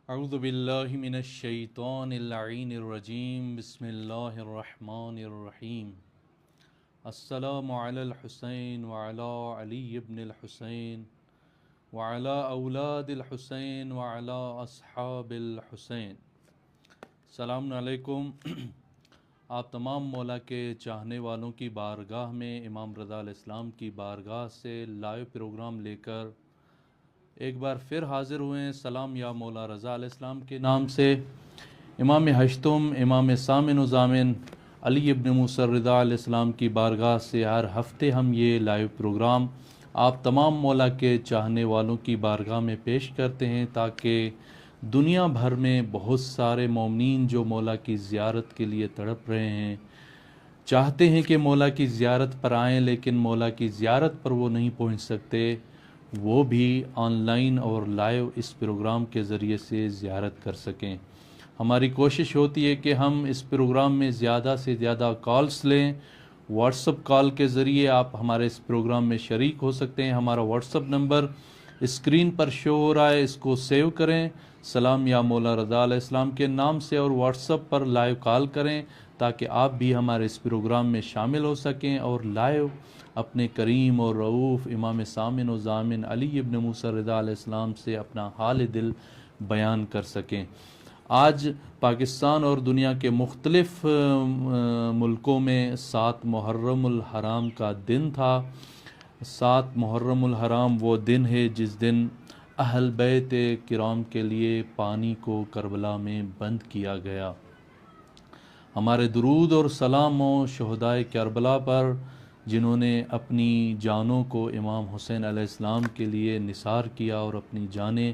اعوذ باللہ من الشیطان اللعین الرجیم بسم اللہ الرحمن الرحیم السلام علی الحسین وعلی علی ابن الحسین وعلی اولاد الحسین وعلی اصحاب الحسین۔ السلام علیکم۔ آپ تمام مولا کے چاہنے والوں کی بارگاہ میں امام رضا علیہ السلام کی بارگاہ سے لائیو پروگرام لے کر ایک بار پھر حاضر ہوئے ہیں۔ سلام یا مولا رضا علیہ السلام کے نام سے امام ہشتم امام سامن و ضامن علی ابن موسیٰ رضا علیہ السلام کی بارگاہ سے ہر ہفتے ہم یہ لائیو پروگرام آپ تمام مولا کے چاہنے والوں کی بارگاہ میں پیش کرتے ہیں، تاکہ دنیا بھر میں بہت سارے مومنین جو مولا کی زیارت کے لیے تڑپ رہے ہیں، چاہتے ہیں کہ مولا کی زیارت پر آئیں لیکن مولا کی زیارت پر وہ نہیں پہنچ سکتے، وہ بھی آن لائن اور لائیو اس پروگرام کے ذریعے سے زیارت کر سکیں۔ ہماری کوشش ہوتی ہے کہ ہم اس پروگرام میں زیادہ سے زیادہ کالز لیں۔ واٹس اپ کال کے ذریعے آپ ہمارے اس پروگرام میں شریک ہو سکتے ہیں۔ ہمارا واٹس اپ نمبر اسکرین پر شو ہو رہا ہے، اس کو سیو کریں، سلام یا مولا رضا علیہ السلام کے نام سے، اور واٹس اپ پر لائیو کال کریں تاکہ آپ بھی ہمارے اس پروگرام میں شامل ہو سکیں اور لائیو اپنے کریم اور رعوف امام سامن و ضامن علی ابن موسیٰ رضا علیہ السلام سے اپنا حال دل بیان کر سکیں۔ آج پاکستان اور دنیا کے مختلف ملکوں میں 7 محرم الحرام کا دن تھا۔ 7 محرم الحرام وہ دن ہے جس دن اہل بیت کرام کے لیے پانی کو کربلا میں بند کیا گیا۔ ہمارے درود اور سلام و شہدائے کربلا پر، جنہوں نے اپنی جانوں کو امام حسین علیہ السلام کے لیے نثار کیا اور اپنی جانیں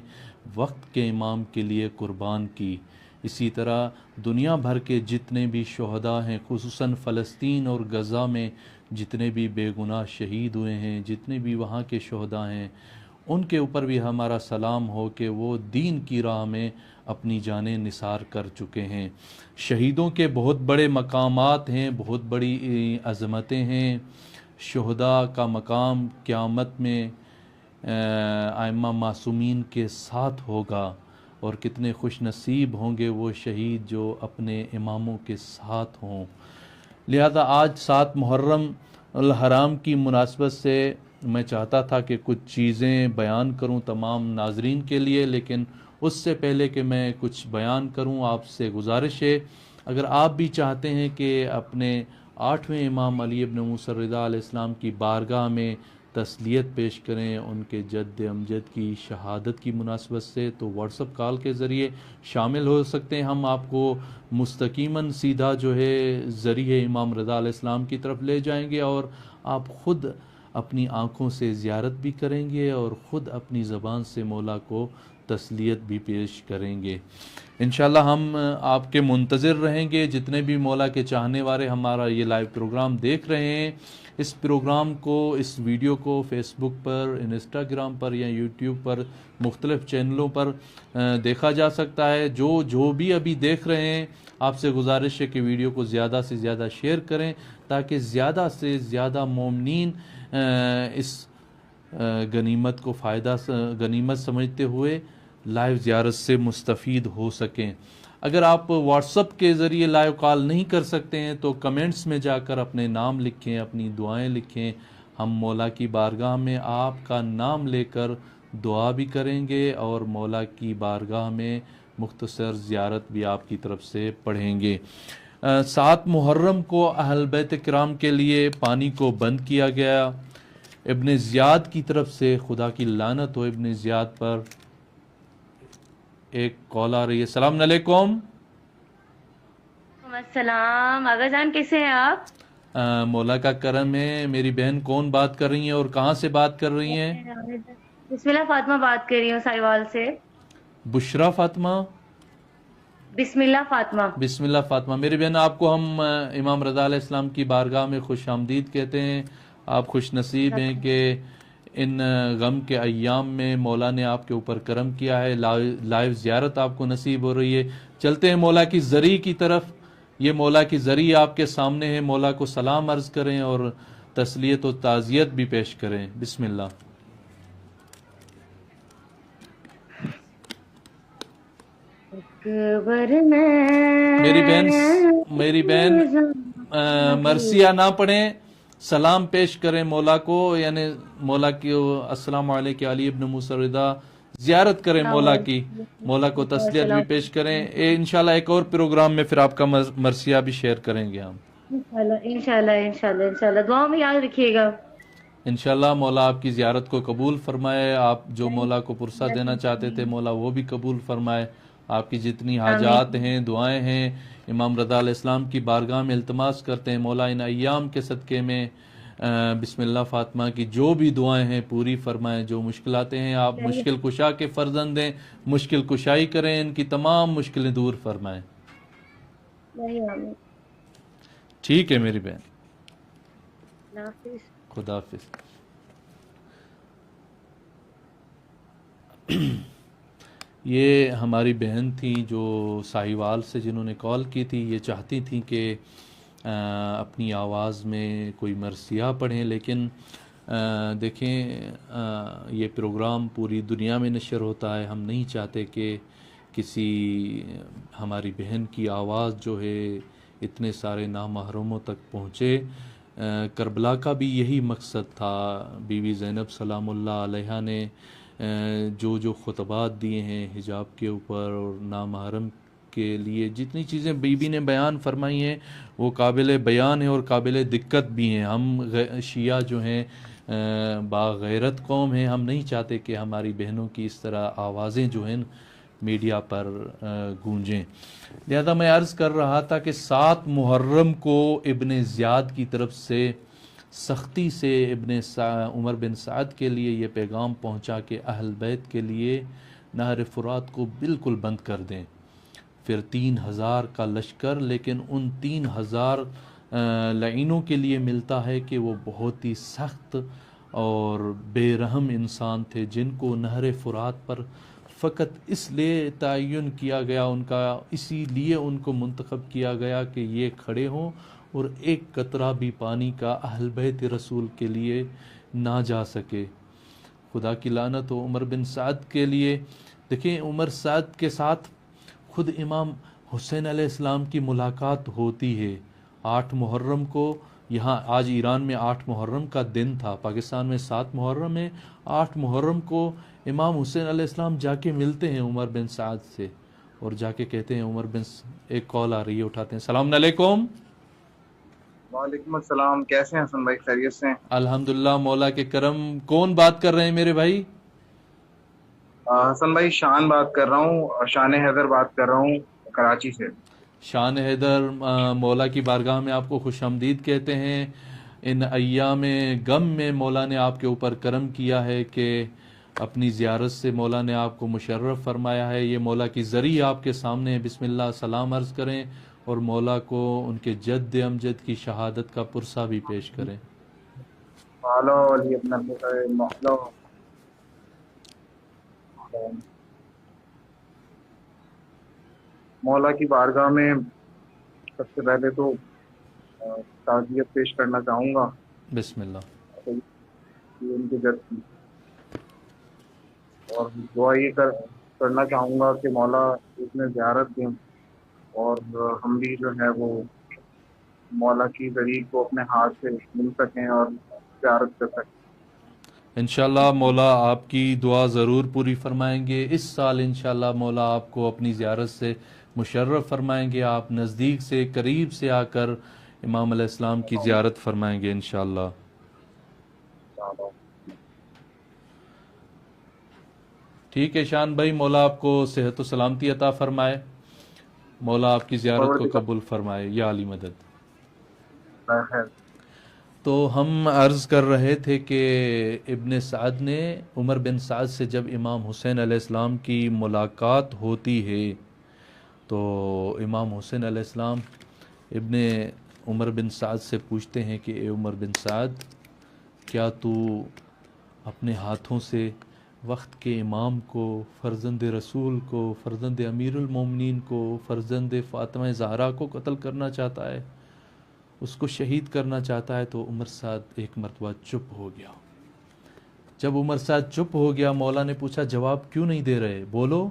وقت کے امام کے لیے قربان کی۔ اسی طرح دنیا بھر کے جتنے بھی شہداء ہیں، خصوصاً فلسطین اور غزہ میں جتنے بھی بے گناہ شہید ہوئے ہیں، جتنے بھی وہاں کے شہداء ہیں، ان کے اوپر بھی ہمارا سلام ہو کہ وہ دین کی راہ میں اپنی جانیں نثار کر چکے ہیں۔ شہیدوں کے بہت بڑے مقامات ہیں، بہت بڑی عظمتیں ہیں۔ شہداء کا مقام قیامت میں ائمہ معصومین کے ساتھ ہوگا، اور کتنے خوش نصیب ہوں گے وہ شہید جو اپنے اماموں کے ساتھ ہوں۔ لہذا آج 7 محرم الحرام کی مناسبت سے میں چاہتا تھا کہ کچھ چیزیں بیان کروں تمام ناظرین کے لیے، لیکن اس سے پہلے کہ میں کچھ بیان کروں، آپ سے گزارش ہے اگر آپ بھی چاہتے ہیں کہ اپنے 8ویں امام علی ابن موسیٰ رضا علیہ السلام کی بارگاہ میں تسلیت پیش کریں ان کے جد امجد کی شہادت کی مناسبت سے، تو واٹس اپ کال کے ذریعے شامل ہو سکتے ہیں۔ ہم آپ کو مستقیماً سیدھا جو ہے ذریعہ امام رضا علیہ السلام کی طرف لے جائیں گے، اور آپ خود اپنی آنکھوں سے زیارت بھی کریں گے اور خود اپنی زبان سے مولا کو تسلیت بھی پیش کریں گے۔ انشاءاللہ ہم آپ کے منتظر رہیں گے۔ جتنے بھی مولا کے چاہنے والے ہمارا یہ لائیو پروگرام دیکھ رہے ہیں، اس پروگرام کو، اس ویڈیو کو فیس بک پر، انسٹاگرام پر یا یوٹیوب پر مختلف چینلوں پر دیکھا جا سکتا ہے۔ جو بھی ابھی دیکھ رہے ہیں، آپ سے گزارش ہے کہ ویڈیو کو زیادہ سے زیادہ شیئر کریں تاکہ زیادہ سے زیادہ مومنین اس غنیمت کو غنیمت سمجھتے ہوئے لائیو زیارت سے مستفید ہو سکیں۔ اگر آپ واٹس اپ کے ذریعے لائیو کال نہیں کر سکتے ہیں تو کمنٹس میں جا کر اپنے نام لکھیں، اپنی دعائیں لکھیں۔ ہم مولا کی بارگاہ میں آپ کا نام لے کر دعا بھی کریں گے اور مولا کی بارگاہ میں مختصر زیارت بھی آپ کی طرف سے پڑھیں گے۔ 7 محرم کو اہل بیت کرام کے لیے پانی کو بند کیا گیا۔ ابن زیاد کی طرف سے، خدا کی لعنت ہو ابن زیاد پر، ایک کال آ رہی ہے۔ السلام علیکم۔ السلام آغا جان، کیسے ہیں آپ؟ مولا کا کرم ہے۔ میری بہن کون بات کر رہی ہیں اور کہاں سے بات کر رہی ہیں؟ بسم اللہ فاطمہ بات کر رہی ہوں سائیوال سے۔ بشرا فاطمہ؟ بسم اللہ فاطمہ۔ بسم اللہ فاطمہ۔ میری بہن، آپ کو ہم امام رضا علیہ السلام کی بارگاہ میں خوش آمدید کہتے ہیں۔ آپ خوش نصیب ہیں کہ ان غم کے ایام میں مولا نے آپ کے اوپر کرم کیا ہے، لائیو زیارت آپ کو نصیب ہو رہی ہے۔ چلتے ہیں مولا کی زری کی طرف۔ یہ مولا کی زری آپ کے سامنے ہے، مولا کو سلام عرض کریں اور تسلیت و تعزیت بھی پیش کریں۔ بسم اللہ۔ اکبر میں میری بہن مرثیہ نہ پڑھیں، سلام پیش کریں مولا کو، یعنی مولا کی السلام علیکم علی ابن موسیٰ رضا، زیارت کریں مولا کی، مولا کو تسلیت بھی پیش کریں۔ انشاءاللہ ایک اور پروگرام میں پھر آپ کا مرثیہ بھی شیئر کریں گے ہم انشاءاللہ دعا میں یاد رکھیے گا۔ انشاءاللہ مولا آپ کی زیارت کو قبول فرمائے، آپ جو مولا کو پرسہ دینا چاہتے تھے مولا وہ بھی قبول فرمائے، آپ کی جتنی حاجات ہیں دعائیں ہیں امام رضا علیہ السلام کی بارگاہ میں التماس کرتے ہیں مولا ان ایام کے صدقے میں بسم اللہ فاطمہ کی جو بھی دعائیں ہیں پوری فرمائیں، جو مشکلاتیں ہیں آپ مشکل کشا کے فرزند ہیں، مشکل کشائی کریں، ان کی تمام مشکلیں دور فرمائیں۔ ٹھیک ہے میری بہن، اللہ حافظ۔ خدا حافظ۔ یہ ہماری بہن تھیں جو ساہیوال سے جنہوں نے کال کی تھی، یہ چاہتی تھیں کہ اپنی آواز میں کوئی مرثیہ پڑھیں، لیکن دیکھیں یہ پروگرام پوری دنیا میں نشر ہوتا ہے، ہم نہیں چاہتے کہ کسی ہماری بہن کی آواز جو ہے اتنے سارے نامحرموں تک پہنچے۔ کربلا کا بھی یہی مقصد تھا، بی بی زینب سلام اللہ علیہا نے جو خطبات دیے ہیں حجاب کے اوپر اور نامحرم کے لیے جتنی چیزیں بی بی نے بیان فرمائی ہیں وہ قابل بیان ہیں اور قابل دقت بھی ہیں۔ ہم شیعہ جو ہیں باغیرت قوم ہیں، ہم نہیں چاہتے کہ ہماری بہنوں کی اس طرح آوازیں جو ہیں میڈیا پر گونجیں۔ لہذا میں عرض کر رہا تھا کہ 7 محرم کو ابن زیاد کی طرف سے سختی سے عمر بن سعد کے لیے یہ پیغام پہنچا کہ اہل بیت کے لیے نہر فرات کو بالکل بند کر دیں۔ پھر 3000 کا لشکر، لیکن ان 3000 لعینوں کے لیے ملتا ہے کہ وہ بہت ہی سخت اور بے رحم انسان تھے، جن کو نہر فرات پر فقط اس لیے تعین کیا گیا ان کا، اسی لیے ان کو منتخب کیا گیا کہ یہ کھڑے ہوں اور ایک قطرہ بھی پانی کا اہل بیت رسول کے لیے نہ جا سکے۔ خدا کی لعنت ہو عمر بن سعد کے لیے۔ دیکھیں عمر سعد کے ساتھ خود امام حسین علیہ السلام کی ملاقات ہوتی ہے 8 محرم کو۔ یہاں آج ایران میں 8 محرم کا دن تھا، پاکستان میں 7 محرم ہے، 8 محرم کو امام حسین علیہ السلام جا کے ملتے ہیں عمر بن سعد سے اور جا کے کہتے ہیں ایک کال آ رہی ہے، اٹھاتے ہیں۔ السلام علیکم۔ وعلیکم السلام، کیسے ہیں حسن بھائی؟ خیریت سے ہیں؟ الحمدللہ مولا کے کرم۔ کون بات کر رہے ہیں میرے بھائی؟ حسن بھائی شان بات کر رہا ہوں، شان حیدر بات کر رہا ہوں کراچی سے۔ شان حیدر مولا کی بارگاہ میں آپ کو خوش آمدید کہتے ہیں۔ ان ایام غم میں مولا نے آپ کے اوپر کرم کیا ہے کہ اپنی زیارت سے مولا نے آپ کو مشرف فرمایا ہے۔ یہ مولا کی ذریعہ آپ کے سامنے ہے، بسم اللہ سلام عرض کریں اور مولا کو ان کے جد امجد کی شہادت کا پرسہ بھی پیش کریں۔ مولا کی بارگاہ میں سب سے پہلے تو تعزیت پیش کرنا چاہوں گا بسم اللہ۔ ان کے جد کی، اور دعا یہ کرنا چاہوں گا کہ مولا اس میں زیارت دیں اور ہم بھی جو ہے وہ مولا کی ذریعہ کو اپنے ہاتھ سے مل سکیں اور زیارت کر سکیں۔ انشاءاللہ مولا آپ کی دعا ضرور پوری فرمائیں گے۔ اس سال انشاءاللہ مولا آپ کو اپنی زیارت سے مشرف فرمائیں گے، آپ نزدیک سے قریب سے آ کر امام علیہ السلام کی زیارت فرمائیں گے انشاءاللہ۔ ٹھیک ہے شان بھائی، مولا آپ کو صحت و سلامتی عطا فرمائے، مولا آپ کی زیارت کو قبول فرمائے، یا علی مدد۔ تو ہم عرض کر رہے تھے کہ ابن سعد نے عمر بن سعد سے جب امام حسین علیہ السلام کی ملاقات ہوتی ہے تو امام حسین علیہ السلام ابن عمر بن سعد سے پوچھتے ہیں کہ اے عمر بن سعد، کیا تو اپنے ہاتھوں سے وقت کے امام کو، فرزند رسول کو، فرزند امیر المومنین کو، فرزند فاطمہ زہرا کو قتل کرنا چاہتا ہے، اس کو شہید کرنا چاہتا ہے؟ تو عمر سعد ایک مرتبہ چپ ہو گیا۔ جب عمر سعد چپ ہو گیا، مولا نے پوچھا جواب کیوں نہیں دے رہے، بولو؟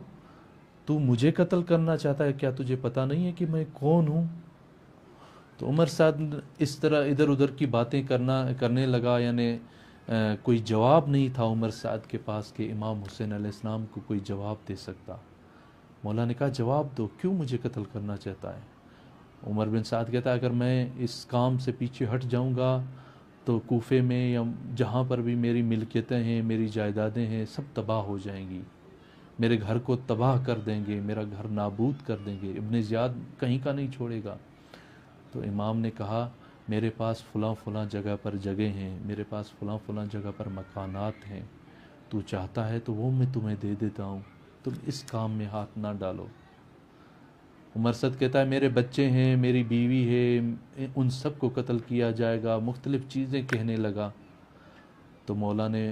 تو مجھے قتل کرنا چاہتا ہے، کیا تجھے پتہ نہیں ہے کہ میں کون ہوں؟ تو عمر سعد اس طرح ادھر ادھر کی باتیں کرنے لگا، یعنی کوئی جواب نہیں تھا عمر سعد کے پاس کہ امام حسین علیہ السلام کو کوئی جواب دے سکتا۔ مولا نے کہا جواب دو، کیوں مجھے قتل کرنا چاہتا ہے؟ عمر بن سعد کہتا ہے اگر میں اس کام سے پیچھے ہٹ جاؤں گا تو کوفے میں یا جہاں پر بھی میری ملکیتیں ہیں، میری جائیدادیں ہیں، سب تباہ ہو جائیں گی، میرے گھر کو تباہ کر دیں گے، میرا گھر نابود کر دیں گے، ابن زیاد کہیں کا نہیں چھوڑے گا۔ تو امام نے کہا میرے پاس فلاں فلاں جگہ پر جگہ ہیں، میرے پاس فلاں فلاں جگہ پر مکانات ہیں، تو چاہتا ہے تو وہ میں تمہیں دے دیتا ہوں، تم اس کام میں ہاتھ نہ ڈالو۔ عمر سعد کہتا ہے میرے بچے ہیں، میری بیوی ہے، ان سب کو قتل کیا جائے گا، مختلف چیزیں کہنے لگا۔ تو مولا نے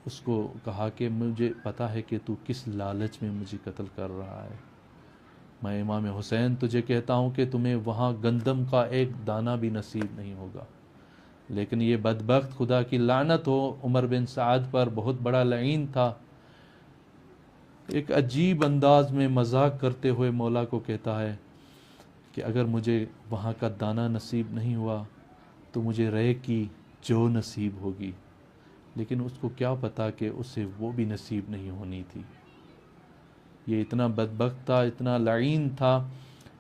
اس کو کہا کہ مجھے پتہ ہے کہ تو کس لالچ میں مجھے قتل کر رہا ہے، میں امام حسین تجھے کہتا ہوں کہ تمہیں وہاں گندم کا ایک دانہ بھی نصیب نہیں ہوگا۔ لیکن یہ بدبخت، خدا کی لعنت ہو، عمر بن سعد پر، بہت بڑا لعین تھا، ایک عجیب انداز میں مذاق کرتے ہوئے مولا کو کہتا ہے کہ اگر مجھے وہاں کا دانہ نصیب نہیں ہوا تو مجھے رے کی جو نصیب ہوگی، لیکن اس کو کیا پتا کہ اسے وہ بھی نصیب نہیں ہونی تھی۔ یہ اتنا بدبخت تھا، اتنا لعین تھا۔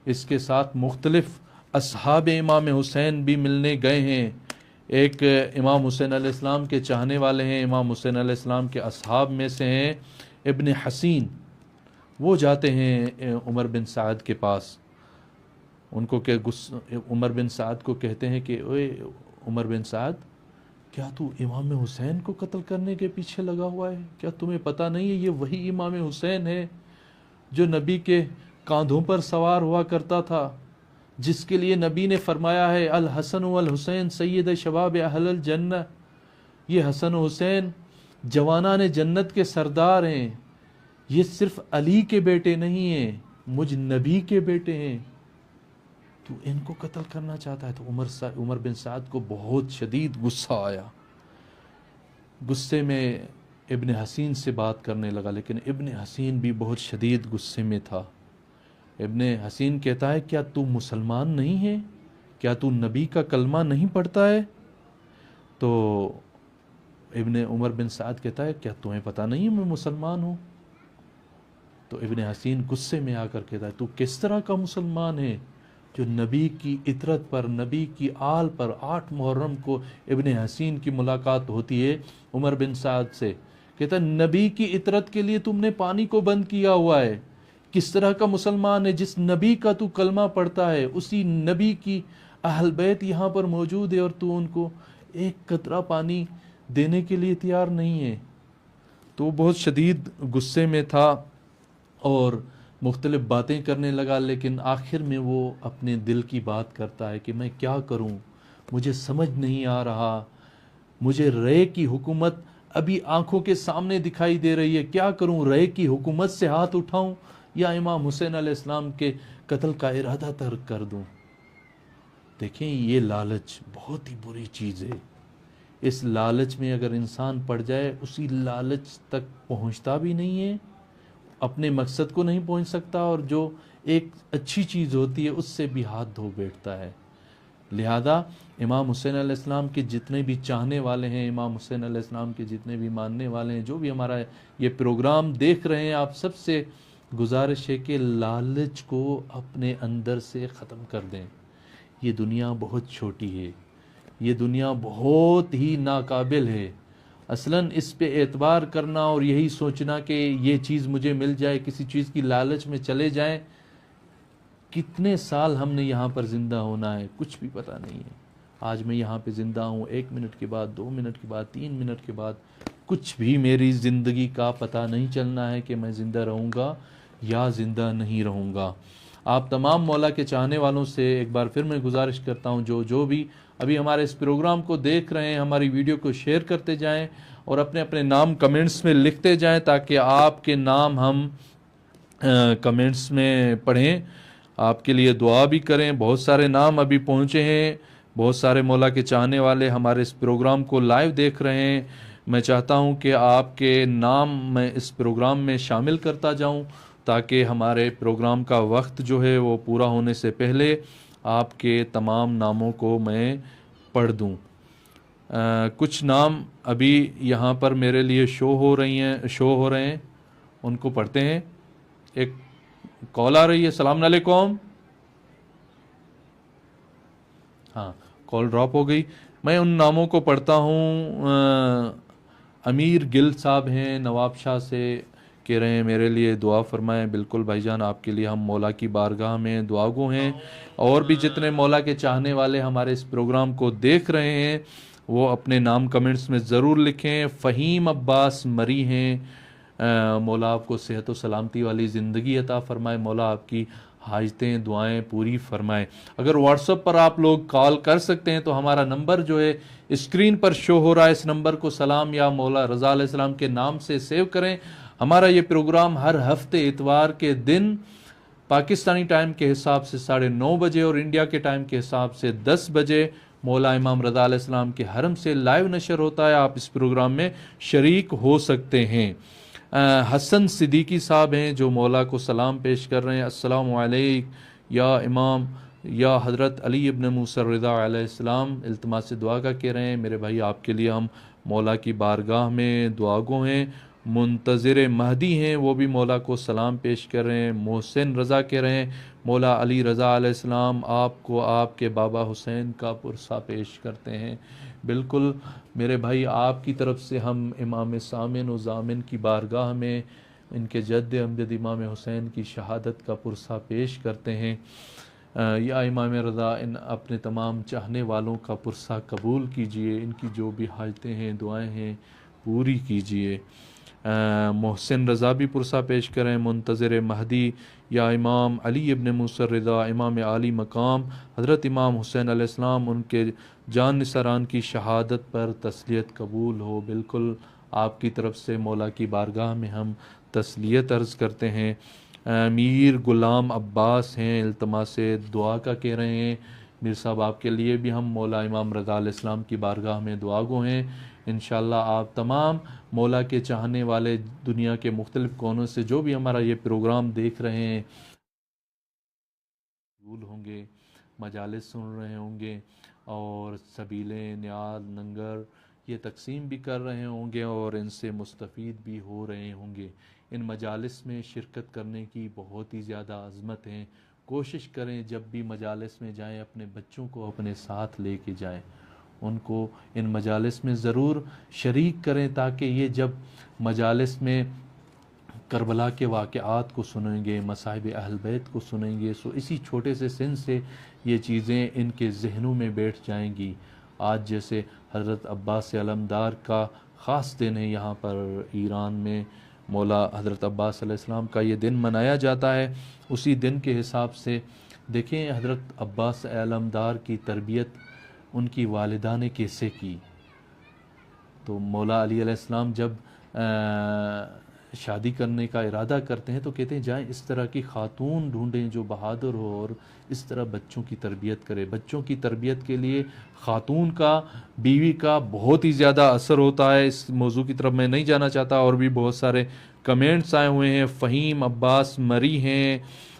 اس کے ساتھ مختلف اصحاب امام حسین بھی ملنے گئے ہیں۔ ایک امام حسین علیہ السلام کے چاہنے والے ہیں، امام حسین علیہ السلام کے اصحاب میں سے ہیں ابن حسین، وہ جاتے ہیں عمر بن سعد کے پاس، ان کو کہ عمر بن سعد کو کہتے ہیں کہ اوے عمر بن سعد، کیا تو امام حسین کو قتل کرنے کے پیچھے لگا ہوا ہے؟ کیا تمہیں پتہ نہیں ہے یہ وہی امام حسین ہے جو نبی کے کاندھوں پر سوار ہوا کرتا تھا، جس کے لیے نبی نے فرمایا ہے الحسن والحسین سید شباب اہل الجنہ، یہ حسن و حسین جوانان جنت کے سردار ہیں، یہ صرف علی کے بیٹے نہیں ہیں، مجھ نبی کے بیٹے ہیں، تو ان کو قتل کرنا چاہتا ہے؟ تو عمر بن سعد کو بہت شدید غصہ آیا، غصے میں ابن حسین سے بات کرنے لگا، لیکن ابن حسین بھی بہت شدید غصے میں تھا۔ ابن حسین کہتا ہے کیا تو مسلمان نہیں ہے؟ کیا تو نبی کا کلمہ نہیں پڑھتا ہے؟ تو عمر بن سعد کہتا ہے کیا تمہیں پتہ نہیں ہے میں مسلمان ہوں؟ تو ابن حسین غصے میں آ کر کہتا ہے تو کس طرح کا مسلمان ہے جو نبی کی عطرت پر، نبی کی آل پر 8 محرم کو ابن حسین کی ملاقات ہوتی ہے عمر بن سعد سے، کہتا ہے نبی کی عطرت کے لیے تم نے پانی کو بند کیا ہوا ہے، کس طرح کا مسلمان ہے؟ جس نبی کا تو کلمہ پڑھتا ہے اسی نبی کی اہل بیت یہاں پر موجود ہے اور تو ان کو ایک قطرہ پانی دینے کے لیے تیار نہیں ہے۔ تو وہ بہت شدید غصے میں تھا اور مختلف باتیں کرنے لگا، لیکن آخر میں وہ اپنے دل کی بات کرتا ہے کہ میں کیا کروں، مجھے سمجھ نہیں آ رہا، مجھے رے کی حکومت ابھی آنکھوں کے سامنے دکھائی دے رہی ہے، کیا کروں، رے کی حکومت سے ہاتھ اٹھاؤں یا امام حسین علیہ السلام کے قتل کا ارادہ ترک کر دوں؟ دیکھیں یہ لالچ بہت ہی بری چیز ہے، اس لالچ میں اگر انسان پڑ جائے اسی لالچ تک پہنچتا بھی نہیں ہے، اپنے مقصد کو نہیں پہنچ سکتا، اور جو ایک اچھی چیز ہوتی ہے اس سے بھی ہاتھ دھو بیٹھتا ہے۔ لہذا امام حسین علیہ السلام کے جتنے بھی چاہنے والے ہیں، امام حسین علیہ السلام کے جتنے بھی ماننے والے ہیں، جو بھی ہمارا یہ پروگرام دیکھ رہے ہیں، آپ سب سے گزارش ہے کہ لالچ کو اپنے اندر سے ختم کر دیں۔ یہ دنیا بہت چھوٹی ہے، یہ دنیا بہت ہی ناقابل ہے، اصلاً اس پہ اعتبار کرنا اور یہی سوچنا کہ یہ چیز مجھے مل جائے، کسی چیز کی لالچ میں چلے جائیں، کتنے سال ہم نے یہاں پر زندہ ہونا ہے کچھ بھی پتہ نہیں ہے۔ آج میں یہاں پہ زندہ ہوں، 1 منٹ کے بعد، 2 منٹ کے بعد، 3 منٹ کے بعد کچھ بھی میری زندگی کا پتہ نہیں چلنا ہے کہ میں زندہ رہوں گا یا زندہ نہیں رہوں گا۔ آپ تمام مولا کے چاہنے والوں سے ایک بار پھر میں گزارش کرتا ہوں، جو بھی ابھی ہمارے اس پروگرام کو دیکھ رہے ہیں، ہماری ویڈیو کو شیئر کرتے جائیں اور اپنے اپنے نام کمنٹس میں لکھتے جائیں تاکہ آپ کے نام ہم کمنٹس میں پڑھیں، آپ کے لیے دعا بھی کریں۔ بہت سارے نام ابھی پہنچے ہیں، بہت سارے مولا کے چاہنے والے ہمارے اس پروگرام کو لائیو دیکھ رہے ہیں۔ میں چاہتا ہوں کہ آپ کے نام میں اس پروگرام میں شامل کرتا جاؤں تاکہ ہمارے پروگرام کا وقت جو ہے وہ پورا ہونے سے پہلے آپ کے تمام ناموں کو میں پڑھ دوں۔ کچھ نام ابھی یہاں پر میرے لیے شو ہو رہے ہیں، ان کو پڑھتے ہیں۔ ایک کال آ رہی ہے۔ السلام علیکم۔ ہاں، کال ڈراپ ہو گئی۔ میں ان ناموں کو پڑھتا ہوں۔ امیر گل صاحب ہیں نواب شاہ سے، کہہ رہے ہیں میرے لیے دعا فرمائیں۔ بالکل بھائی جان، آپ کے لیے ہم مولا کی بارگاہ میں دعا گو ہیں۔ اور بھی جتنے مولا کے چاہنے والے ہمارے اس پروگرام کو دیکھ رہے ہیں وہ اپنے نام کمنٹس میں ضرور لکھیں۔ فہیم عباس مری ہیں، مولا آپ کو صحت و سلامتی والی زندگی عطا فرمائے، مولا آپ کی حاجتیں دعائیں پوری فرمائے۔ اگر واٹس ایپ پر آپ لوگ کال کر سکتے ہیں تو ہمارا نمبر جو ہے اسکرین پر شو ہو رہا ہے، اس نمبر کو سلام یا مولا رضا علیہ السلام کے نام سے سیو کریں۔ ہمارا یہ پروگرام ہر ہفتے اتوار کے دن پاکستانی ٹائم کے حساب سے 9:30 بجے اور انڈیا کے ٹائم کے حساب سے 10 بجے مولا امام رضا علیہ السلام کے حرم سے لائیو نشر ہوتا ہے۔ آپ اس پروگرام میں شریک ہو سکتے ہیں۔ حسن صدیقی صاحب ہیں جو مولا کو سلام پیش کر رہے ہیں۔ السلام علیکم یا امام یا حضرت علی ابن موسیٰ رضا علیہ السلام، التماس سے دعا کا کہہ رہے ہیں میرے بھائی، آپ کے لیے ہم مولا کی بارگاہ میں دعا گو ہیں۔ منتظر مہدی ہیں، وہ بھی مولا کو سلام پیش کر رہے ہیں۔ محسن رضا کہہ رہے ہیں مولا علی رضا علیہ السلام آپ کو آپ کے بابا حسین کا پرسہ پیش کرتے ہیں۔ بالکل میرے بھائی، آپ کی طرف سے ہم امام سامن و ضامن کی بارگاہ میں ان کے جد امجد امام حسین کی شہادت کا پرسہ پیش کرتے ہیں۔ یا امام رضا ان اپنے تمام چاہنے والوں کا پرسہ قبول کیجئے، ان کی جو بھی حاجتیں ہیں دعائیں ہیں پوری کیجئے۔ محسن رضا بھی پرسہ پیش کریں۔ منتظر مہدی یا امام علی ابن موسیٰ رضا، امام عالی مقام حضرت امام حسین علیہ السلام، ان کے جان نثاران کی شہادت پر تسلیت قبول ہو۔ بالکل آپ کی طرف سے مولا کی بارگاہ میں ہم تسلیت عرض کرتے ہیں۔ میر غلام عباس ہیں، التماس دعا کا کہہ رہے ہیں میر صاحب، آپ کے لیے بھی ہم مولا امام رضا علیہ السلام کی بارگاہ میں دعا گو ہیں۔ انشاءاللہ آپ تمام مولا کے چاہنے والے دنیا کے مختلف کونوں سے جو بھی ہمارا یہ پروگرام دیکھ رہے ہیں ہوں گے، مجالس سن رہے ہوں گے اور سبیلیں نیاز لنگر یہ تقسیم بھی کر رہے ہوں گے اور ان سے مستفید بھی ہو رہے ہوں گے۔ ان مجالس میں شرکت کرنے کی بہت ہی زیادہ عظمت ہے۔ کوشش کریں جب بھی مجالس میں جائیں اپنے بچوں کو اپنے ساتھ لے کے جائیں، ان کو ان مجالس میں ضرور شریک کریں تاکہ یہ جب مجالس میں کربلا کے واقعات کو سنیں گے، مصائب اہل بیت کو سنیں گے، سو اسی چھوٹے سے سن سے یہ چیزیں ان کے ذہنوں میں بیٹھ جائیں گی۔ آج جیسے حضرت عباس علمدار کا خاص دن ہے، یہاں پر ایران میں مولا حضرت عباس علیہ السلام کا یہ دن منایا جاتا ہے۔ اسی دن کے حساب سے دیکھیں حضرت عباس علمدار کی تربیت ان کی والدہ نے کیسے کی۔ تو مولا علی علیہ السلام جب شادی کرنے کا ارادہ کرتے ہیں تو کہتے ہیں جائیں اس طرح کی خاتون ڈھونڈیں جو بہادر ہو اور اس طرح بچوں کی تربیت کرے۔ بچوں کی تربیت کے لیے خاتون کا، بیوی کا بہت ہی زیادہ اثر ہوتا ہے۔ اس موضوع کی طرف میں نہیں جانا چاہتا، اور بھی بہت سارے کمنٹس آئے ہوئے ہیں۔ فہیم عباس مری ہیں،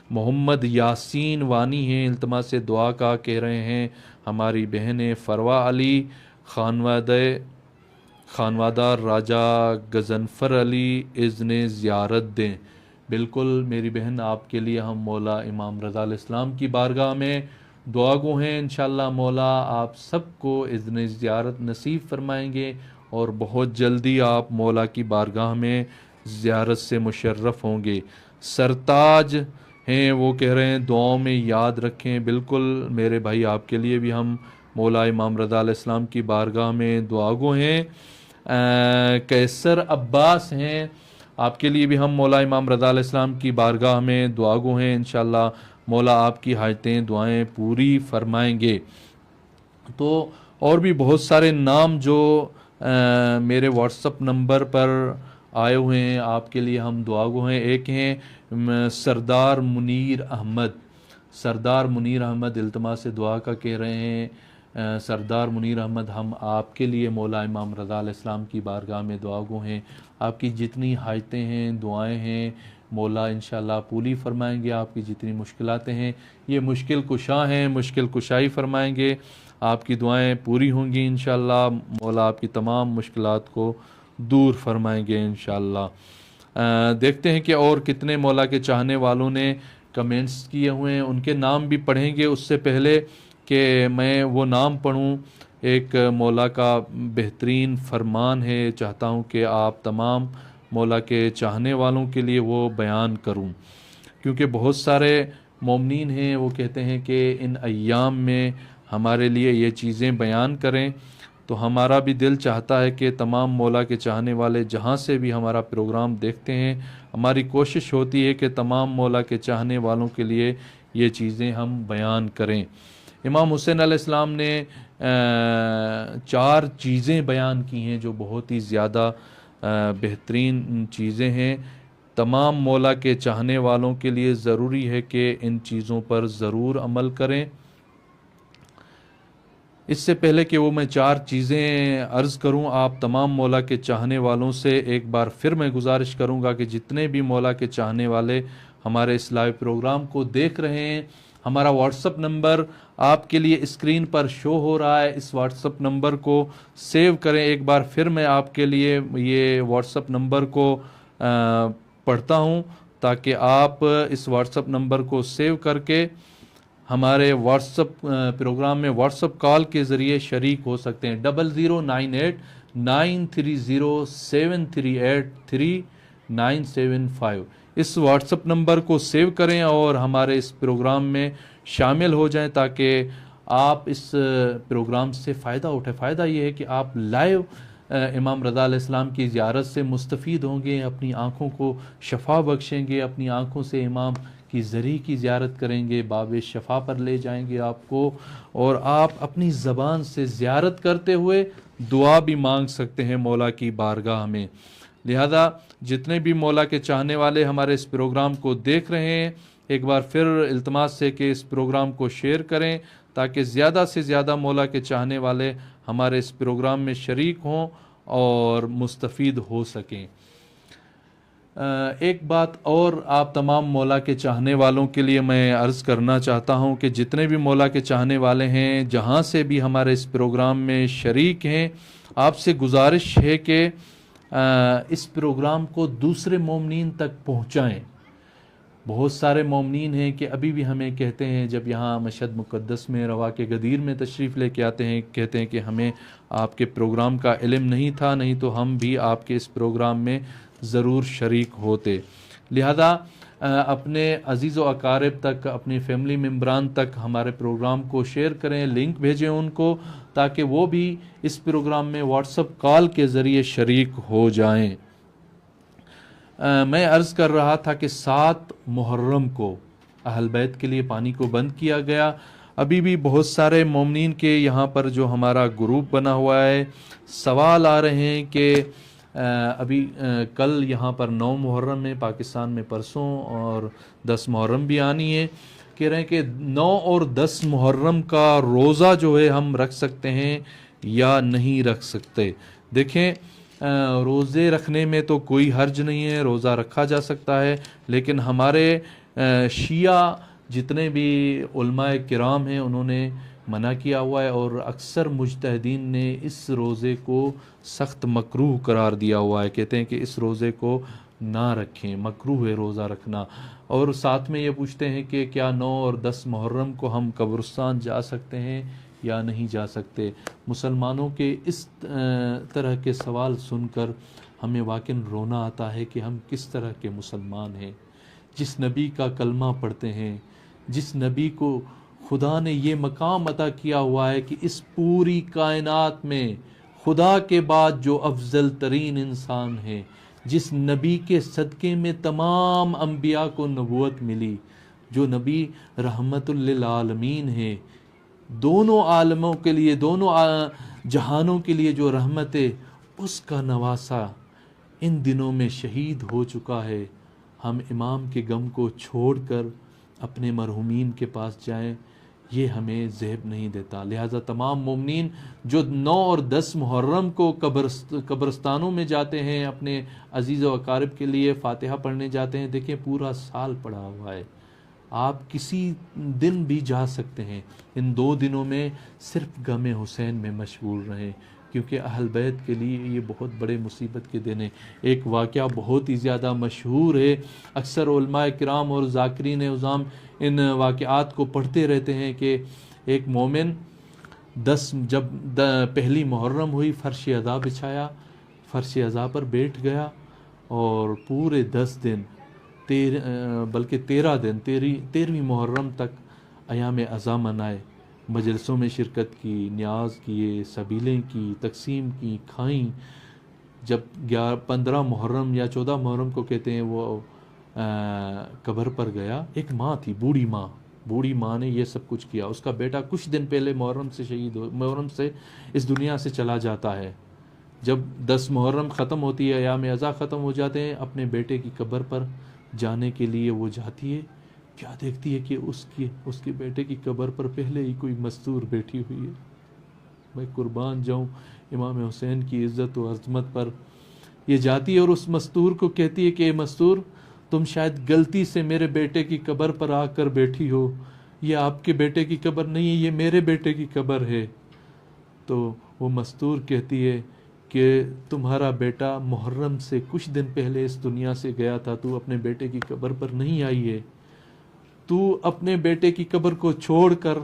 محمد یاسین وانی ہیں، التماس سے دعا کا کہہ رہے ہیں ہماری بہنیں فروا علی خانوادہ راجہ غضنفر علی اذن زیارت دیں۔ بالکل میری بہن، آپ کے لیے ہم مولا امام رضا علیہ السلام کی بارگاہ میں دعا گو ہیں۔ انشاءاللہ مولا آپ سب کو اذن زیارت نصیب فرمائیں گے اور بہت جلدی آپ مولا کی بارگاہ میں زیارت سے مشرف ہوں گے۔ سرتاج ہیں، وہ کہہ رہے ہیں دعاؤں میں یاد رکھیں۔ بالکل میرے بھائی، آپ کے لیے بھی ہم مولا امام رضا علیہ السلام کی بارگاہ میں دعا گو ہیں۔ کیسر عباس ہیں، آپ کے لیے بھی ہم مولا امام رضا علیہ السلام کی بارگاہ میں دعا گو ہیں۔ انشاءاللہ مولا آپ کی حاجتیں دعائیں پوری فرمائیں گے۔ تو اور بھی بہت سارے نام جو میرے واٹس اپ نمبر پر آئے ہوئے ہیں، آپ کے لیے ہم دعا گو ہیں۔ ایک ہیں سردار منیر احمد، التماس سے دعا کا کہہ رہے ہیں سردار منیر احمد، ہم آپ کے لیے مولا امام رضا علیہ السلام کی بارگاہ میں دعا گو ہیں۔ آپ کی جتنی حاجتیں ہیں، دعائیں ہیں، مولا انشاءاللہ پوری فرمائیں گے. آپ کی جتنی مشکلاتیں ہیں یہ مشکل کشا ہیں, مشکل کشائی فرمائیں گے. آپ کی دعائیں پوری ہوں گی انشاءاللہ. مولا آپ کی تمام مشکلات کو دور فرمائیں گے انشاءاللہ. دیکھتے ہیں کہ اور کتنے مولا کے چاہنے والوں نے کمنٹس کیے ہوئے ہیں, ان کے نام بھی پڑھیں گے. اس سے پہلے کہ میں وہ نام پڑھوں, ایک مولا کا بہترین فرمان ہے, چاہتا ہوں کہ آپ تمام مولا کے چاہنے والوں کے لیے وہ بیان کروں, کیونکہ بہت سارے مومنین ہیں وہ کہتے ہیں کہ ان ایام میں ہمارے لیے یہ چیزیں بیان کریں. تو ہمارا بھی دل چاہتا ہے کہ تمام مولا کے چاہنے والے جہاں سے بھی ہمارا پروگرام دیکھتے ہیں, ہماری کوشش ہوتی ہے کہ تمام مولا کے چاہنے والوں کے لیے یہ چیزیں ہم بیان کریں. امام حسین علیہ السلام نے 4 چیزیں بیان کی ہیں جو بہت ہی زیادہ بہترین چیزیں ہیں. تمام مولا کے چاہنے والوں کے لیے ضروری ہے کہ ان چیزوں پر ضرور عمل کریں. اس سے پہلے کہ وہ میں 4 چیزیں عرض کروں, آپ تمام مولا کے چاہنے والوں سے ایک بار پھر میں گزارش کروں گا کہ جتنے بھی مولا کے چاہنے والے ہمارے اس لائیو پروگرام کو دیکھ رہے ہیں, ہمارا واٹس اپ نمبر آپ کے لیے اسکرین پر شو ہو رہا ہے. اس واٹس اپ نمبر کو سیو کریں. ایک بار پھر میں آپ کے لیے یہ واٹس اپ نمبر کو پڑھتا ہوں تاکہ آپ اس واٹس اپ نمبر کو سیو کر کے ہمارے واٹس اپ پروگرام میں واٹس اپ کال کے ذریعے شریک ہو سکتے ہیں. 00989307383975. اس واٹس اپ نمبر کو سیو کریں اور ہمارے اس پروگرام میں شامل ہو جائیں تاکہ آپ اس پروگرام سے فائدہ اٹھائیں. فائدہ یہ ہے کہ آپ لائیو امام رضا علیہ السلام کی زیارت سے مستفید ہوں گے, اپنی آنکھوں کو شفا بخشیں گے, اپنی آنکھوں سے امام کی زری کی زیارت کریں گے, باب شفا پر لے جائیں گے آپ کو, اور آپ اپنی زبان سے زیارت کرتے ہوئے دعا بھی مانگ سکتے ہیں مولا کی بارگاہ میں. لہذا جتنے بھی مولا کے چاہنے والے ہمارے اس پروگرام کو دیکھ رہے ہیں, ایک بار پھر التماس ہے کہ اس پروگرام کو شیئر کریں تاکہ زیادہ سے زیادہ مولا کے چاہنے والے ہمارے اس پروگرام میں شریک ہوں اور مستفید ہو سکیں. ایک بات اور آپ تمام مولا کے چاہنے والوں کے لیے میں عرض کرنا چاہتا ہوں کہ جتنے بھی مولا کے چاہنے والے ہیں جہاں سے بھی ہمارے اس پروگرام میں شریک ہیں, آپ سے گزارش ہے کہ اس پروگرام کو دوسرے مومنین تک پہنچائیں. بہت سارے مومنین ہیں کہ ابھی بھی ہمیں کہتے ہیں, جب یہاں مشہد مقدس میں روا کے غدیر میں تشریف لے کے آتے ہیں, کہتے ہیں کہ ہمیں آپ کے پروگرام کا علم نہیں تھا, نہیں تو ہم بھی آپ کے اس پروگرام میں ضرور شریک ہوتے. لہذا اپنے عزیز و اقارب تک, اپنے فیملی ممبران تک ہمارے پروگرام کو شیئر کریں, لنک بھیجیں ان کو تاکہ وہ بھی اس پروگرام میں واٹس اپ کال کے ذریعے شریک ہو جائیں. میں عرض کر رہا تھا کہ 7 محرم کو اہل بیت کے لیے پانی کو بند کیا گیا. ابھی بھی بہت سارے مومنین کے یہاں پر جو ہمارا گروپ بنا ہوا ہے, سوال آ رہے ہیں کہ ابھی کل یہاں پر 9 محرم ہے پاکستان میں, پرسوں اور 10 محرم بھی آنی ہے. کہہ رہے ہیں کہ 9 اور 10 محرم کا روزہ جو ہے ہم رکھ سکتے ہیں یا نہیں رکھ سکتے. دیکھیں, روزے رکھنے میں تو کوئی حرج نہیں ہے, روزہ رکھا جا سکتا ہے, لیکن ہمارے شیعہ جتنے بھی علماء کرام ہیں انہوں نے منع کیا ہوا ہے, اور اکثر مجتہدین نے اس روزے کو سخت مکروہ قرار دیا ہوا ہے. کہتے ہیں کہ اس روزے کو نہ رکھیں, مکروہ ہے روزہ رکھنا. اور ساتھ میں یہ پوچھتے ہیں کہ کیا 9 اور 10 محرم کو ہم قبرستان جا سکتے ہیں یا نہیں جا سکتے. مسلمانوں کے اس طرح کے سوال سن کر ہمیں واقعاً رونا آتا ہے کہ ہم کس طرح کے مسلمان ہیں. جس نبی کا کلمہ پڑھتے ہیں, جس نبی کو خدا نے یہ مقام عطا کیا ہوا ہے کہ اس پوری کائنات میں خدا کے بعد جو افضل ترین انسان ہے, جس نبی کے صدقے میں تمام انبیاء کو نبوت ملی, جو نبی رحمت للعالمین ہے, دونوں عالموں کے لیے, دونوں جہانوں کے لیے جو رحمت ہے, اس کا نواسا ان دنوں میں شہید ہو چکا ہے. ہم امام کے غم کو چھوڑ کر اپنے مرحومین کے پاس جائیں. یہ ہمیں زیب نہیں دیتا. لہٰذا تمام مومنین جو 9 اور 10 محرم کو قبرستانوں میں جاتے ہیں اپنے عزیز و اقارب کے لیے فاتحہ پڑھنے جاتے ہیں، دیکھیں پورا سال پڑا ہوا ہے. آپ کسی دن بھی جا سکتے ہیں. ان 2 دنوں میں صرف غم حسین میں مشغول رہیں، کیونکہ اہل بیت کے لیے یہ بہت بڑے مصیبت کے دن ہیں. ایک واقعہ بہت ہی زیادہ مشہور ہے، اکثر علماء کرام اور ذاکرین عظام ان واقعات کو پڑھتے رہتے ہیں کہ ایک مومن جب پہلی محرم ہوئی فرش عزا بچھایا، فرش عزا پر بیٹھ گیا اور پورے 10 دن بلکہ 13 دن 13ویں محرم تک ایام عزا منائے، مجلسوں میں شرکت کی، نیاز کیے، سبیلیں کی، تقسیم کی، کھائیں. جب 15 محرم یا 14 محرم کو کہتے ہیں وہ قبر پر گیا، ایک ماں تھی، بوڑھی ماں نے یہ سب کچھ کیا. اس کا بیٹا کچھ دن پہلے محرم سے اس دنیا سے چلا جاتا ہے. جب 10 محرم ختم ہوتی ہے، ایام عزا ختم ہو جاتے ہیں، اپنے بیٹے کی قبر پر جانے کے لیے وہ جاتی ہے. کیا دیکھتی ہے کہ اس کے بیٹے کی قبر پر پہلے ہی کوئی مستور بیٹھی ہوئی ہے. میں قربان جاؤں امام حسین کی عزت و عظمت پر. یہ جاتی ہے اور اس مستور کو کہتی ہے کہ اے مستور، تم شاید غلطی سے میرے بیٹے کی قبر پر آ کر بیٹھی ہو. یہ آپ کے بیٹے کی قبر نہیں ہے، یہ میرے بیٹے کی قبر ہے. تو وہ مستور کہتی ہے کہ تمہارا بیٹا محرم سے کچھ دن پہلے اس دنیا سے گیا تھا، تو اپنے بیٹے کی قبر پر نہیں آئی ہے. تو اپنے بیٹے کی قبر کو چھوڑ کر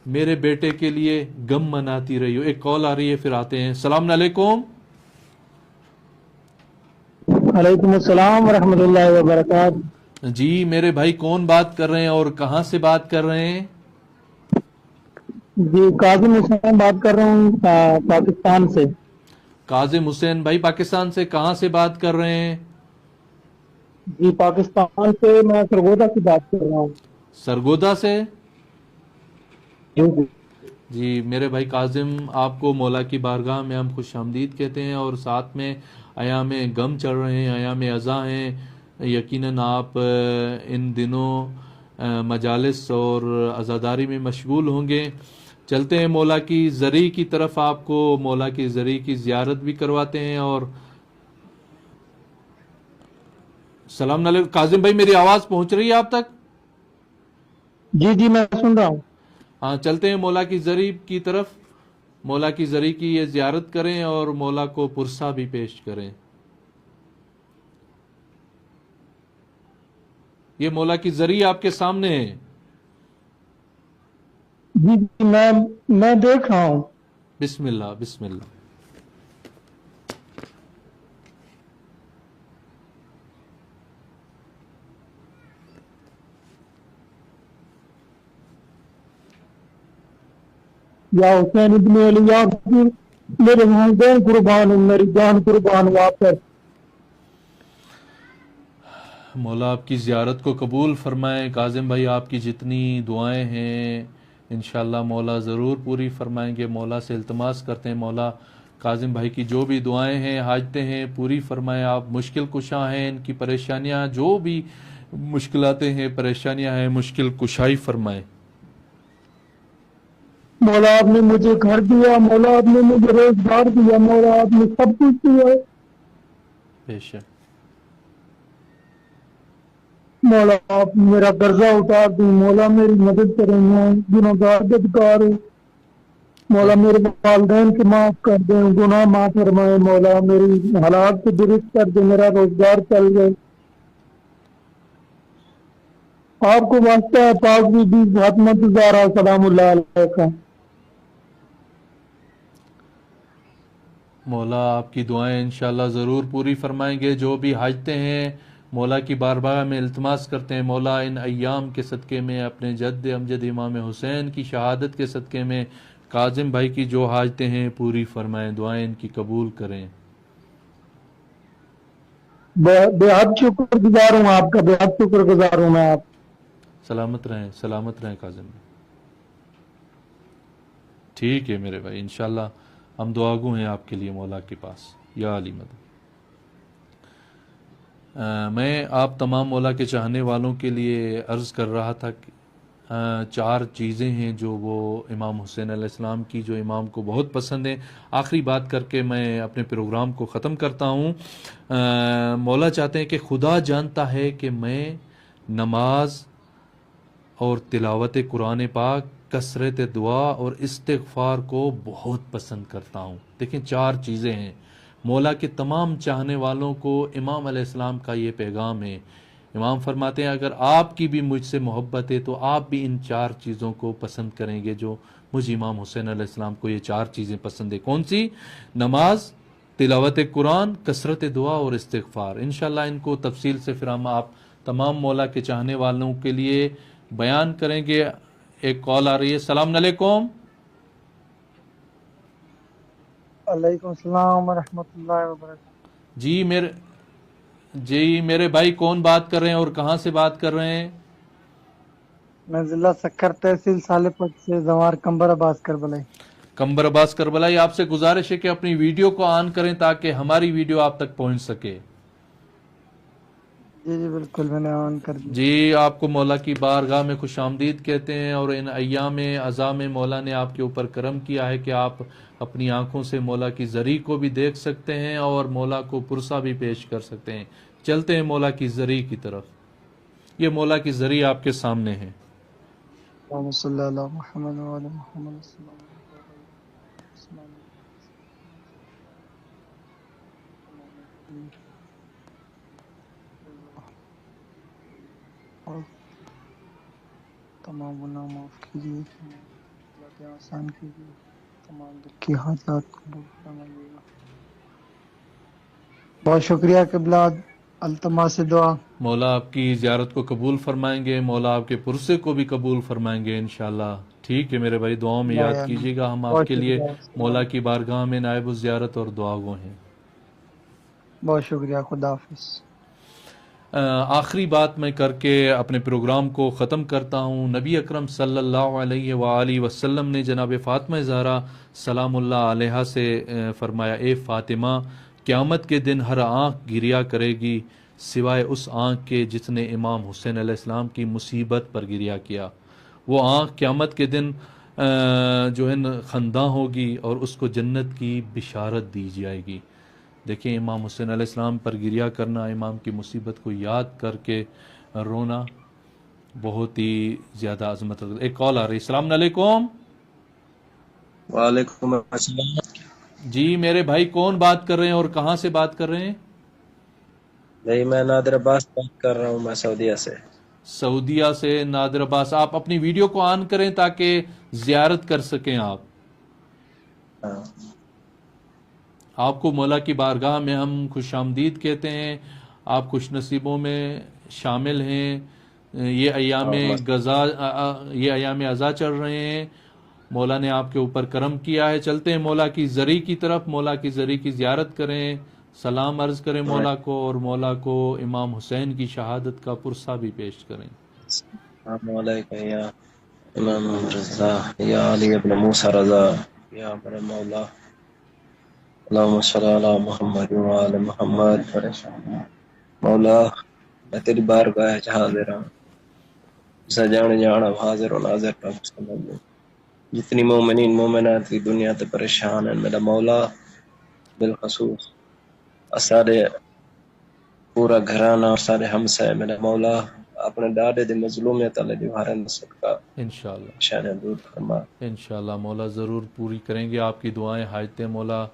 میرے بیٹے کے لیے غم مناتی رہی ہو. ایک کال آ رہی ہے، پھر آتے ہیں. السلام علیکم. وعلیکم السلام ورحمۃ اللہ وبرکاتہ. جی میرے بھائی کون بات کر رہے ہیں اور کہاں سے بات کر رہے ہیں؟ جی کاظم حسین بات کر رہا ہوں پاکستان سے. کاظم حسین بھائی پاکستان سے کہاں سے بات کر رہے ہیں؟ جی پاکستان سے میں سرگودا سے بات کر رہا ہوں. سرگودا سے؟ جی جی میرے بھائی کاظم، آپ کو مولا کی بارگاہ میں ہم خوش آمدید کہتے ہیں، اور ساتھ میں ایام غم چل رہے ہیں، ایام عزا ہیں. یقیناً آپ ان دنوں مجالس اور عزاداری میں مشغول ہوں گے. چلتے ہیں مولا کی زری کی طرف، آپ کو مولا کی زری کی زیارت بھی کرواتے ہیں. اور السلام علیکم کاظم بھائی، میری آواز پہنچ رہی ہے آپ تک؟ جی جی میں سن رہا ہوں. ہاں چلتے ہیں مولا کی زری کی طرف. مولا کی زری کی یہ زیارت کریں اور مولا کو پرسہ بھی پیش کریں. یہ مولا کی زری آپ کے سامنے ہے. جی جی میں دیکھ رہا ہوں. بسم اللہ بسم اللہ. یا حسین ابن علی یا میرے والدین قربان ہوں، میری جان قربان ہوں آپ پر. مولا آپ کی زیارت کو قبول فرمائیں. کاظم بھائی آپ کی جتنی دعائیں ہیں انشاءاللہ مولا ضرور پوری فرمائیں گے. مولا سے التماس کرتے ہیں مولا کاظم بھائی کی جو بھی دعائیں ہیں، حاجتیں ہیں، پوری فرمائیں. آپ مشکل کشا ہیں، ان کی پریشانیاں جو بھی مشکلاتیں ہیں، پریشانیاں ہیں، مشکل کشائی فرمائیں. مولا آپ نے مجھے گھر دیا، مولا آپ نے مجھے روزگار دیا، مولا آپ نے سب کچھ دیا. بے شک. مولا آپ میرا قرضہ اتار دیں، مولا میری مدد کریں، میں گناہگار بدکار ہوں. مولا میرے والدین کے معاف کر دیں، گناہ معاف فرمائے. مولا میری حالات کو درست کر دیں، میرا روزگار چل جائے. آپ کو واسطہ ہے پاک بی بی فاطمہ زہرا سلام اللہ علیہ کا. مولا آپ کی دعائیں انشاءاللہ ضرور پوری فرمائیں گے. جو بھی حاجتیں ہیں مولا کی بارگاہ میں التماس کرتے ہیں مولا ان ایام کے صدقے میں، اپنے جد امجد امام حسین کی شہادت کے صدقے میں کاظم بھائی کی جو حاجتیں ہیں پوری فرمائیں، دعائیں ان کی قبول کریں. بے حد شکر گزار ہوں آپ کا، بے حد شکر گزار ہوں میں. آپ سلامت رہیں کاظم بھائی. ٹھیک ہے میرے بھائی، انشاءاللہ ہم دعاگو ہیں آپ کے لیے مولا کے پاس. یا علی مدد. میں آپ تمام مولا کے چاہنے والوں کے لیے عرض کر رہا تھا کہ 4 چیزیں ہیں جو وہ امام حسین علیہ السلام کی جو امام کو بہت پسند ہیں. آخری بات کر کے میں اپنے پروگرام کو ختم کرتا ہوں. مولا چاہتے ہیں کہ خدا جانتا ہے کہ میں نماز اور تلاوت قرآن پاک، کثرت دعا اور استغفار کو بہت پسند کرتا ہوں. دیکھیں 4 چیزیں ہیں. مولا کے تمام چاہنے والوں کو امام علیہ السلام کا یہ پیغام ہے. امام فرماتے ہیں اگر آپ کی بھی مجھ سے محبت ہے تو آپ بھی ان 4 چیزوں کو پسند کریں گے جو مجھ امام حسین علیہ السلام کو یہ 4 چیزیں پسند ہے. کون سی؟ نماز، تلاوت قرآن، کثرت دعا اور استغفار. انشاءاللہ ان کو تفصیل سے پھر ہم آپ تمام مولا کے چاہنے والوں کے لیے بیان کریں گے. ایک کال آ رہی ہے. السلام علیکم. وعلیکم السلام ورحمۃ اللہ وبرکاتہ. جی میرے بھائی کون بات کر رہے ہیں اور کہاں سے بات کر رہے ہیں؟ میں ضلع سکر تحصیل سالپت سے زوار کمبر عباس کربلائی. کمبر عباس کربلائی، آپ سے گزارش ہے کہ اپنی ویڈیو کو آن کریں تاکہ ہماری ویڈیو آپ تک پہنچ سکے. جی بالکل، میں نے آن کر دی. جی آپ کو مولا کی بارگاہ میں خوش آمدید کہتے ہیں، اور ان ایام عزا میں مولا نے آپ کے اوپر کرم کیا ہے کہ آپ اپنی آنکھوں سے مولا کی زری کو بھی دیکھ سکتے ہیں اور مولا کو پرسہ بھی پیش کر سکتے ہیں. چلتے ہیں مولا کی زری کی طرف. یہ مولا کی زری آپ کے سامنے ہے. اللہم صلی علی محمد وعلی محمد. تمام گناہ معاف کیجیے، تمام آسان کیجیے، تمام دل کی حاجات قبول فرمائیے گا. بہت شکریہ قبلہ. التماس دعا. مولا آپ کی زیارت کو قبول فرمائیں گے، مولا آپ کے پرسے کو بھی قبول فرمائیں گے انشاءاللہ. ٹھیک ہے میرے بھائی، دعاؤں میں یاد کیجیے گا. ہم آپ کے لیے مولا کی بارگاہ میں نائب الزیارت اور دعا گو ہیں. بہت شکریہ. خدا حافظ. آخری بات میں کر کے اپنے پروگرام کو ختم کرتا ہوں. نبی اکرم صلی اللہ علیہ وآلہ وسلم نے جناب فاطمہ زہرا سلام اللہ علیہا سے فرمایا، اے فاطمہ، قیامت کے دن ہر آنکھ گریا کرے گی سوائے اس آنکھ کے جس نے امام حسین علیہ السلام کی مصیبت پر گریا کیا. وہ آنکھ قیامت کے دن جو ہے خنداں ہوگی اور اس کو جنت کی بشارت دی جائے گی. دیکھیں امام حسین علیہ السلام پر گریا کرنا، امام کی مصیبت کو یاد کر کے رونا بہت ہی زیادہ عظمت رکھتا ہے. ایک کال آ رہی ہے. السلام علیکم. وعلیکم السلام. جی میرے بھائی کون بات کر رہے ہیں اور کہاں سے بات کر رہے ہیں؟ نہیں، میں نادر عباس بات کر رہا ہوں. میں سعودیہ سے. سعودیہ سے نادر عباس. آپ اپنی ویڈیو کو آن کریں تاکہ زیارت کر سکیں آپ. ہاں. آپ کو مولا کی بارگاہ میں ہم خوش آمدید کہتے ہیں. آپ خوش نصیبوں میں شامل ہیں. یہ ایام عزا چل رہے ہیں. مولا نے آپ کے اوپر کرم کیا ہے. چلتے ہیں مولا کی زری کی طرف. مولا کی زری کی زیارت کریں، سلام عرض کریں مولا کو، اور مولا کو امام حسین کی شہادت کا پرسہ بھی پیش کریں. السلام علیکم یا امام رضا، یا علی ابن موسیٰ رضا، یا میرے مولا. اللہم صلی علی محمد وعلی محمد. مولا میں تیری بارگاہ وچ حاضر ہاں. سجان جانا حاضر و ناظر کا مستمد. جتنی مومنین مومنات کی دنیا تے پریشان ہیں میرا مولا، بالخصوص سارے پورا گھرانہ اور سارے ہمسائے میرا مولا اپنے ڈاڈے دی مظلومیت والے دیوارن صدقہ انشاءاللہ شان دور فرما. انشاءاللہ مولا ضرور پوری کریں گے. آپ کی دعائیں حاجتیں مولا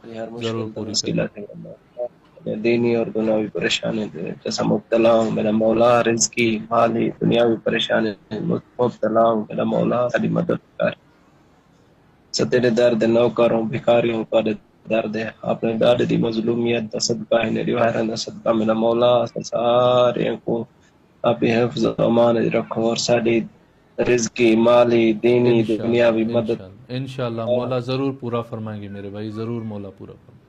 ضرور پوری کریں گے. دینی اور دنیاوی پریشانی جیسا مبتلا ہوں میرا مولا، رزقی مالی دنیاوی پریشانی مبتلا ہوں میرا مولا، ساری مدد کر. ستیرے درد نوکروں بھکاریوں کا درد ہے، اپنے ڈاڈے دی مظلومیت دا صدقہ ہے، میری وحران دا صدقہ میرا مولا سارے کو آپ حفظ و امان رکھو، اور ساری رزقی مالی دینی دنیاوی مدد انشاءاللہ مولا ضرور پورا فرمائیں گے میرے بھائی، ضرور مولا پورا فرمائیں گے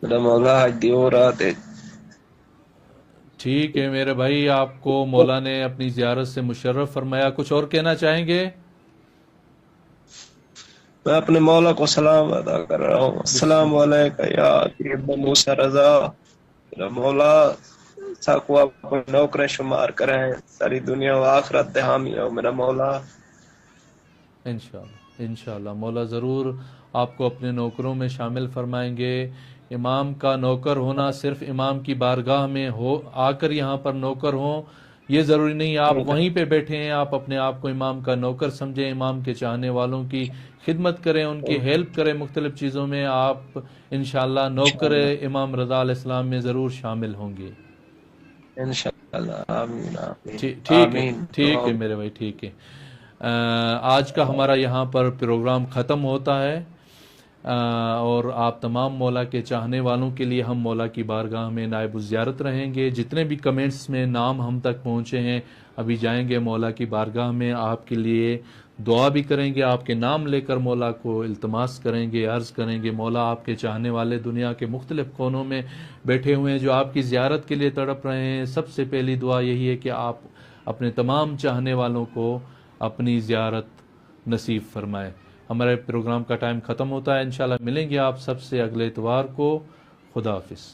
میرا مولا. آج دی ہو رات ہے. ٹھیک ہے میرے بھائی، آپ کو مولا نے اپنی زیارت سے مشرف فرمایا. کچھ اور کہنا چاہیں گے؟ میں اپنے مولا کو سلام ادا کر رہا ہوں. السلام علیکم یا ابن موسیٰ رضا. میرا مولا ساکو آپ نوکر شمار کریں ساری دنیا و آخرت دے حامی ہو میرا مولا. انشاءاللہ انشاءاللہ مولا ضرور آپ کو اپنے نوکروں میں شامل فرمائیں گے. امام کا نوکر ہونا صرف امام کی بارگاہ میں ہو آ کر یہاں پر نوکر ہوں یہ ضروری نہیں. آپ وہیں پہ بیٹھے ہیں, آپ اپنے آپ کو امام کا نوکر سمجھیں, امام کے چاہنے والوں کی خدمت کریں, ان کی ہیلپ کریں مختلف چیزوں میں. آپ انشاءاللہ نوکر امام رضا علیہ السلام میں ضرور شامل ہوں گے انشاءاللہ. آمین آمین ٹھیک ہے آمین. ٹھیک ہے میرے بھائی ٹھیک ہے. آج کا ہمارا یہاں پر پروگرام ختم ہوتا ہے, اور آپ تمام مولا کے چاہنے والوں کے لیے ہم مولا کی بارگاہ میں نائب الزیارت رہیں گے. جتنے بھی کمنٹس میں نام ہم تک پہنچے ہیں ابھی جائیں گے مولا کی بارگاہ میں, آپ کے لیے دعا بھی کریں گے, آپ کے نام لے کر مولا کو التماس کریں گے, عرض کریں گے مولا آپ کے چاہنے والے دنیا کے مختلف کونوں میں بیٹھے ہوئے ہیں جو آپ کی زیارت کے لیے تڑپ رہے ہیں. سب سے پہلی دعا یہی ہے کہ آپ اپنے تمام چاہنے والوں کو اپنی زیارت نصیب فرمائے. ہمارے پروگرام کا ٹائم ختم ہوتا ہے, انشاءاللہ ملیں گے آپ سب سے اگلے اتوار کو. خدا حافظ.